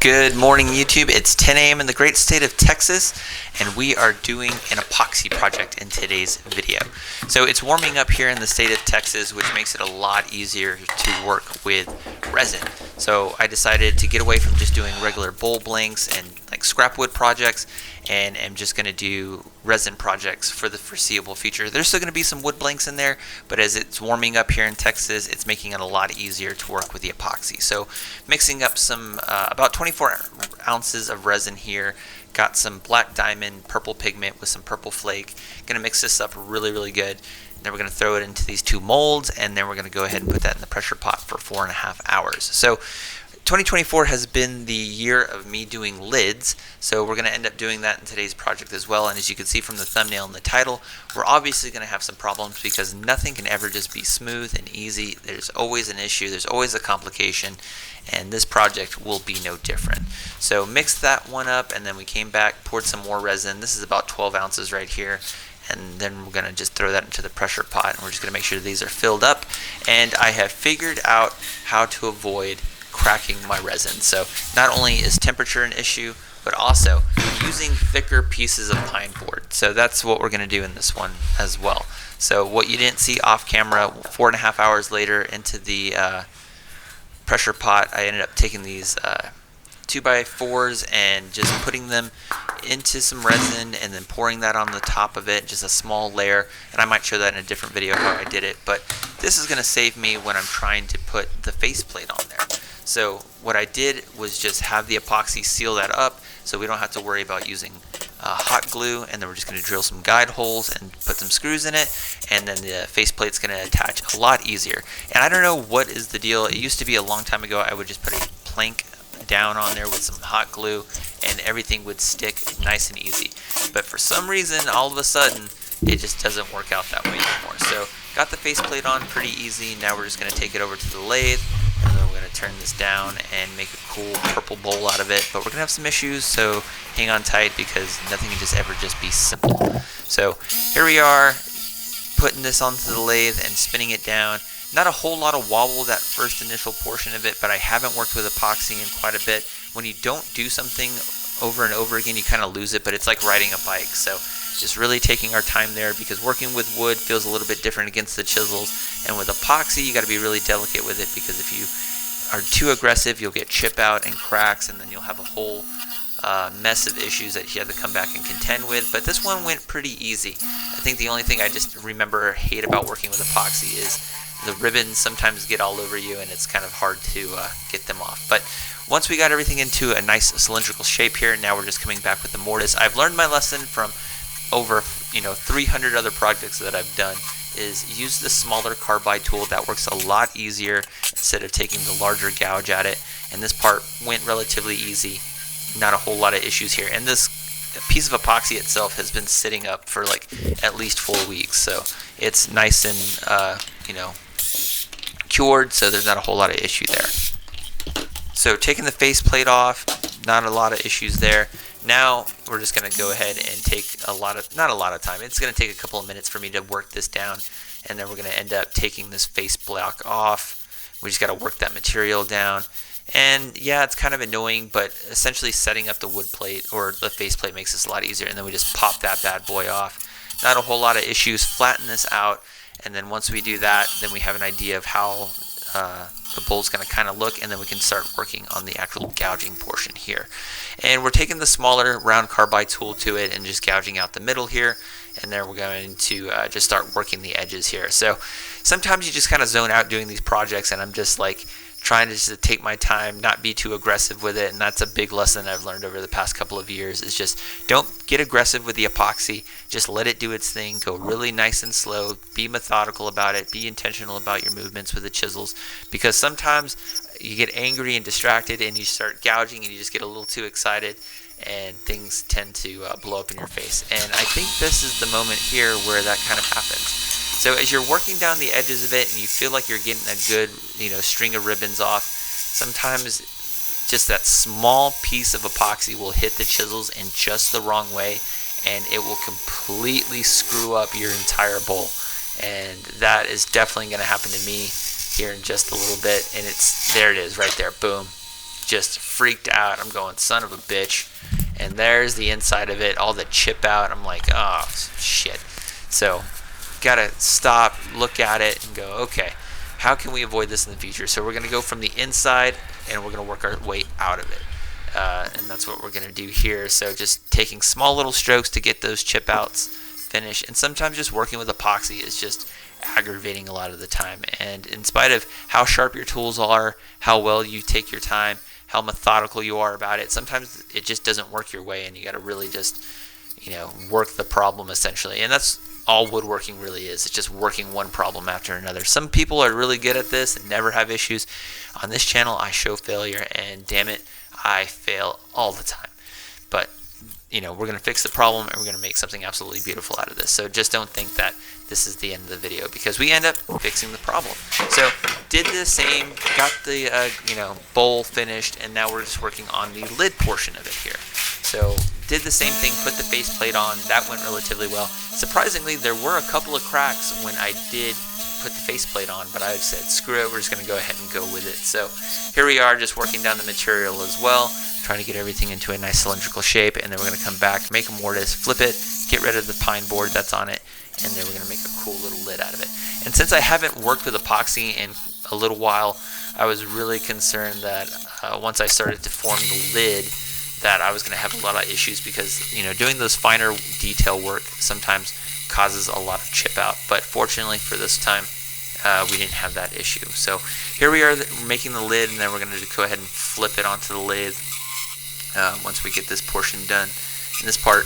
Good morning, YouTube. It's 10 a.m. in the great state of Texas, and we are doing an epoxy project in today's video. So it's warming up here in the state of Texas, which makes it a lot easier to work with resin. So I decided to get away from just doing regular bowl blanks and like scrap wood projects, and am just going to do resin projects for the foreseeable future. There's still going to be some wood blanks in there, but as it's warming up here in Texas, it's making it a lot easier to work with the epoxy. So mixing up some about 24 ounces of resin here. Got some black diamond purple pigment with some purple flake. Going to mix this up really good. Then we're going to throw it into these two molds, and then we're going to go ahead and put that in the pressure pot for 4.5 hours. So 2024 has been the year of me doing lids, so we're going to end up doing that in today's project as well. And as you can see from the thumbnail and the title, we're obviously going to have some problems because nothing can ever just be smooth and easy. There's always an issue, there's always a complication, and this project will be no different. So mixed that one up, and then we came back, poured some more resin. This is about 12 ounces right here. And then we're going to just throw that into the pressure pot, and we're just going to make sure these are filled up. And I have figured out how to avoid cracking my resin. So not only is temperature an issue, but also using thicker pieces of pine board. So that's what we're going to do in this one as well. So what you didn't see off camera, 4.5 hours later into the pressure pot, I ended up taking these 2x4s and just putting them into some resin and then pouring that on the top of it, just a small layer. And I might show that in a different video how I did it, but this is going to save me when I'm trying to put the faceplate on there. So what I did was just have the epoxy seal that up so we don't have to worry about using hot glue, and then we're just going to drill some guide holes and put some screws in it, and then the faceplate's going to attach a lot easier. And I don't know what is the deal. It used to be a long time ago I would just put a plank down on there with some hot glue and everything would stick nice and easy. But for some reason, all of a sudden, it just doesn't work out that way anymore. So got the faceplate on pretty easy. Now we're just going to take it over to the lathe, and then we're going to turn this down and make a cool purple bowl out of it. But we're going to have some issues, so hang on tight because nothing can just ever just be simple. So here we are, putting this onto the lathe and spinning it down. Not a whole lot of wobble that first initial portion of it, but I haven't worked with epoxy in quite a bit. When you don't do something over and over again, you kind of lose it, but it's like riding a bike. So just really taking our time there, because working with wood feels a little bit different against the chisels. And with epoxy, you got to be really delicate with it, because if you are too aggressive, you'll get chip out and cracks, and then you'll have a whole mess of issues that you have to come back and contend with. But this one went pretty easy. I think the only thing I just hate about working with epoxy is the ribbons sometimes get all over you, and it's kind of hard to get them off. But once we got everything into a nice cylindrical shape here, now we're just coming back with the mortise. I've learned my lesson from over 300 other projects that I've done, is use the smaller carbide tool. That works a lot easier instead of taking the larger gouge at it. And this part went relatively easy, not a whole lot of issues here. And this piece of epoxy itself has been sitting up for like at least 4 weeks, so it's nice and cured, so there's not a whole lot of issue there. So taking the faceplate off, not a lot of issues there. Now we're just going to go ahead and take not a lot of time. It's going to take a couple of minutes for me to work this down, and then we're going to end up taking this face block off. We just got to work that material down. And yeah, it's kind of annoying, but essentially setting up the wood plate or the faceplate makes this a lot easier, and then we just pop that bad boy off. Not a whole lot of issues. Flatten this out, and then once we do that, then we have an idea of how the bowl's going to kind of look, and then we can start working on the actual gouging portion here. And we're taking the smaller round carbide tool to it and just gouging out the middle here, and then we're going to just start working the edges here. So sometimes you just kind of zone out doing these projects, and I'm just like trying to just take my time, not be too aggressive with it. And that's a big lesson I've learned over the past couple of years, is just don't get aggressive with the epoxy. Just let it do its thing. Go really nice and slow. Be methodical about it. Be intentional about your movements with the chisels, because sometimes you get angry and distracted and you start gouging and you just get a little too excited, and things tend to blow up in your face. And I think this is the moment here where that kind of happens. So as you're working down the edges of it and you feel like you're getting a good, string of ribbons off, sometimes just that small piece of epoxy will hit the chisels in just the wrong way, and it will completely screw up your entire bowl. And that is definitely going to happen to me here in just a little bit. And there it is right there, boom. just freaked out. I'm going, son of a bitch. And there's the inside of it, all the chip out. I'm like, oh, shit. So, gotta stop, look at it, and go, okay, how can we avoid this in the future? So we're gonna go from the inside, and we're gonna work our way out of it. And that's what we're gonna do here. So just taking small little strokes to get those chip outs finished. And sometimes just working with epoxy is just aggravating a lot of the time. And in spite of how sharp your tools are, how well you take your time, how methodical you are about it, sometimes it just doesn't work your way, and you got to really just, work the problem essentially. And that's all woodworking really is. It's just working one problem after another. Some people are really good at this and never have issues. On this channel, I show failure, and damn it, I fail all the time. But we're going to fix the problem, and we're going to make something absolutely beautiful out of this. So just don't think that this is the end of the video, because we end up fixing the problem. So did the same, got the bowl finished, and now we're just working on the lid portion of it here. So did the same thing, put the faceplate on. That went relatively well. Surprisingly, there were a couple of cracks when I did put the faceplate on, but I said screw it, we're just going to go ahead and go with it. So here we are, just working down the material as well, trying to get everything into a nice cylindrical shape. And then we're going to come back, make a mortise, flip it, get rid of the pine board that's on it, and then we're going to make a cool little lid out of it. And since I haven't worked with epoxy in a little while, I was really concerned that once I started to form the lid, that I was going to have a lot of issues, because doing those finer detail work sometimes causes a lot of chip out. But fortunately for this time, we didn't have that issue. So here we are making the lid, and then we're going to go ahead and flip it onto the lathe once we get this portion done. In this part,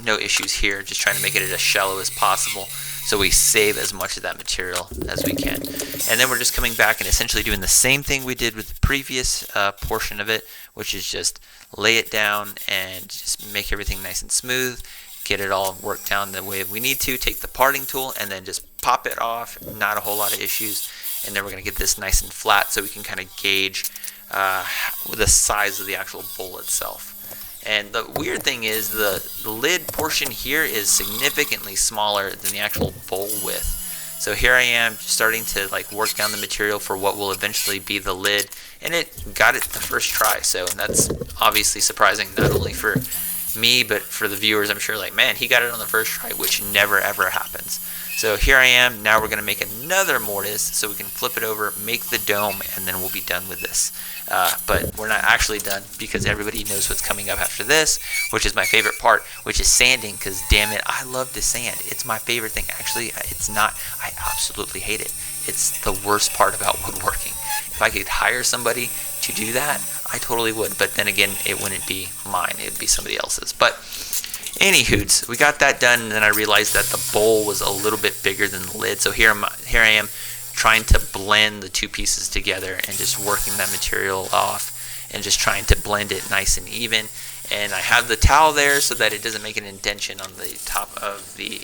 no issues here, just trying to make it as shallow as possible so we save as much of that material as we can. And then we're just coming back and essentially doing the same thing we did with the previous portion of it, which is just lay it down and just make everything nice and smooth, get it all worked down the way we need to, take the parting tool and then just pop it off, not a whole lot of issues. And then we're going to get this nice and flat so we can kind of gauge the size of the actual bowl itself. And the weird thing is the lid portion here is significantly smaller than the actual bowl width. So here I am starting to work down the material for what will eventually be the lid, and it got it the first try. So that's obviously surprising, not only for me but for the viewers. I'm sure man, he got it on the first try, which never ever happens. So here I am, now we're going to make another mortise so we can flip it over, make the dome, and then we'll be done with this. But we're not actually done, because everybody knows what's coming up after this, which is my favorite part, which is sanding, because damn it, I love to sand. It's my favorite thing. Actually, it's not. I absolutely hate it. It's the worst part about woodworking. If I could hire somebody to do that, I totally would. But then again, it wouldn't be mine. It would be somebody else's. But anywho, we got that done, and then I realized that the bowl was a little bit bigger than the lid. So here I am trying to blend the two pieces together and just working that material off and just trying to blend it nice and even. And I have the towel there so that it doesn't make an indentation on the top of the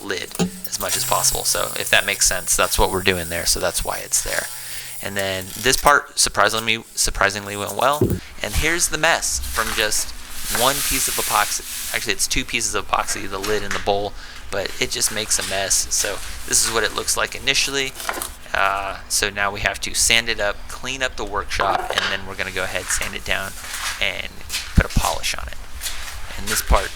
lid as much as possible. So if that makes sense, that's what we're doing there. So that's why it's there. And then this part surprisingly went well. And here's the mess from just one piece of epoxy. Actually, it's two pieces of epoxy, the lid and the bowl, but it just makes a mess. So this is what it looks like initially. So now we have to sand it up, clean up the workshop, and then we're going to go ahead, sand it down, and put a polish on it. And this part,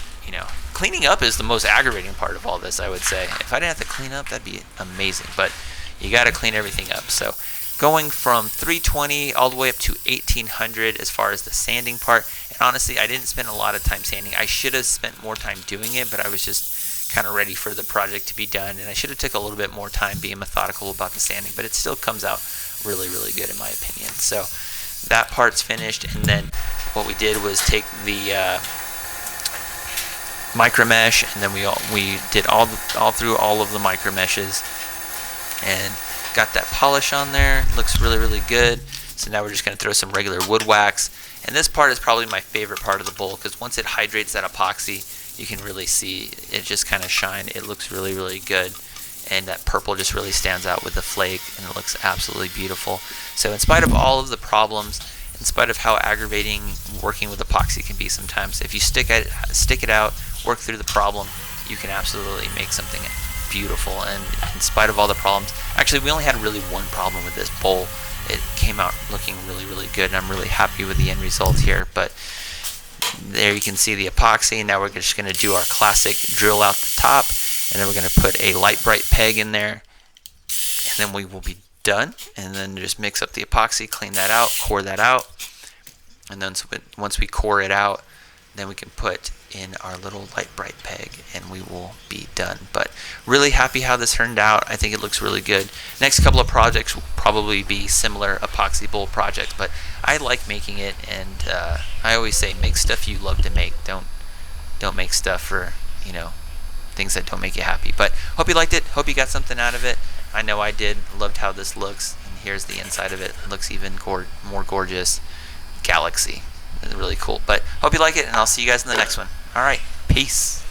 cleaning up is the most aggravating part of all this, I would say. If I didn't have to clean up, that'd be amazing, but you got to clean everything up. So going from 320 all the way up to 1800 as far as the sanding part. And honestly, I didn't spend a lot of time sanding. I should have spent more time doing it, but I was just kind of ready for the project to be done, and I should have took a little bit more time being methodical about the sanding, but it still comes out really, really good in my opinion. So that part's finished, and then what we did was take the micro mesh, and then we did all through all of the micro meshes and got that polish on there. Looks really, really good. So now we're just going to throw some regular wood wax, and this part is probably my favorite part of the bowl, because once it hydrates that epoxy, you can really see it just kind of shine. It looks really, really good, and that purple just really stands out with the flake, and it looks absolutely beautiful. So in spite of all of the problems, in spite of how aggravating working with epoxy can be sometimes, if you stick it out, work through the problem, you can absolutely make something beautiful. And in spite of all the problems, actually we only had really one problem with this bowl, it came out looking really, really good, and I'm really happy with the end result here. But there you can see the epoxy. Now we're just going to do our classic drill out the top, and then we're going to put a light bright peg in there, and then we will be done. And then just mix up the epoxy, clean that out, core that out, and then once we core it out, then we can put in our little light bright peg and we will be done. But really happy how this turned out. I think it looks really good. Next couple of projects will probably be similar epoxy bowl projects, but I like making it, and I always say make stuff you love to make. Don't make stuff for, you know, things that don't make you happy. But hope you liked it. Hope you got something out of it. I know I did. Loved how this looks, and here's the inside of it. It looks even more gorgeous. Galaxy. Really cool. But hope you like it, and I'll see you guys in the next one. All right, peace.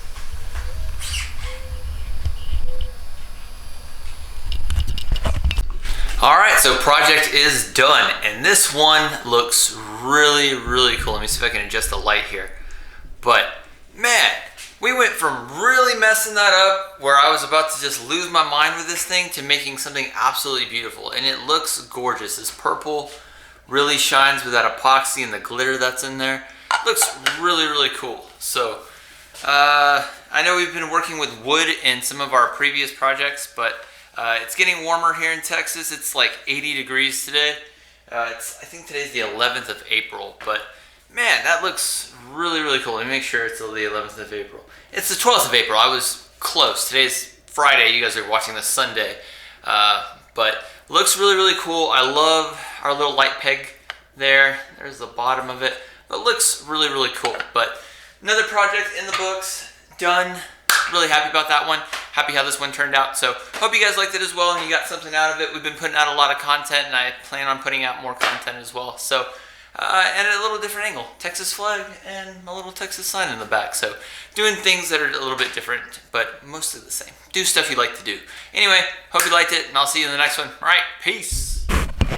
All right, so project is done, and this one looks really, really cool. Let me see if I can adjust the light here. But man, we went from really messing that up, where I was about to just lose my mind with this thing, to making something absolutely beautiful, and it looks gorgeous. This purple really shines with that epoxy and the glitter that's in there. It looks really, really cool. So I know we've been working with wood in some of our previous projects, but it's getting warmer here in Texas. It's like 80 degrees today. I think today's the 11th of April, but man, that looks really, really cool. Let me make sure it's the 11th of April. It's the 12th of April. I was close. Today's Friday. You guys are watching this Sunday. But looks really, really cool. I love our little light peg there. There's the bottom of it. But looks really, really cool. But another project in the books, done. Really happy about that one. Happy how this one turned out. So hope you guys liked it as well and you got something out of it. We've been putting out a lot of content, and I plan on putting out more content as well. So, and at a little different angle. Texas flag and my little Texas sign in the back. So doing things that are a little bit different, but mostly the same. Do stuff you like to do. Anyway, hope you liked it, and I'll see you in the next one. All right, peace.